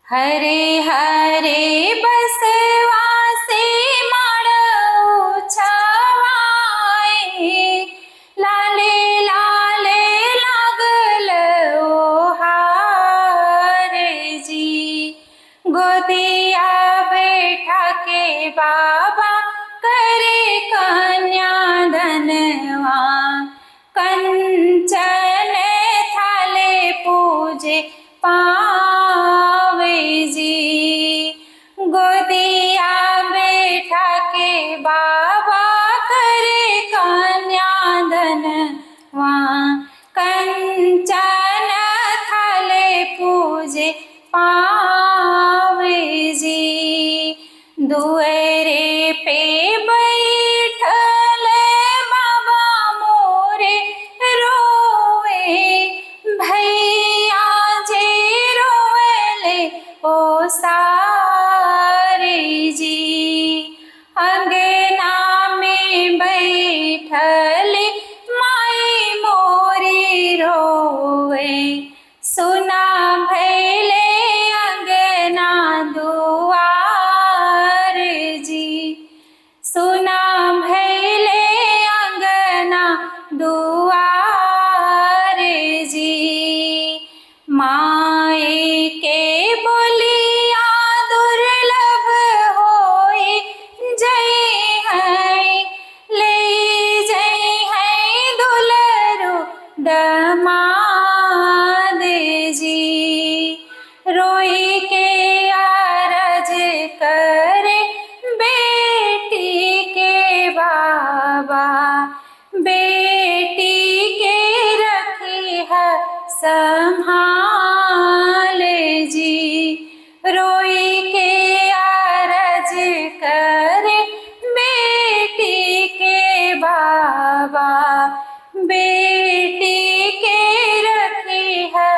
हरे हरे बसवासी माड़ो छवाए, लाले लाले लागल ओहारे जी। गोदिया बैठा के बाबा करे कन्याधनवा, कंचन थाले पूजे पावे जी। गोदिया बैठा के बाबा करे कन्याधनवा, कंचन थाले पूजे पावे जी। दुअरे पे बैठल बाबा मोरे रोवे, भैया जे रोवेले ओ सारे जी। अंगना में बैठल माई मोरी रोवे, सुना भैले अंगना दुआर जी। सुना भैले अंगना दुआर जी। माए के बोलिया दुर्लभ होई जय है, ले जय है दुलरु दमाद जी। रोई के आरज करे बेटी के बाबा, बेटी के रखी है संभाल जी। रोई के आरज करे बेटी के बाबा, बेटी के रखी है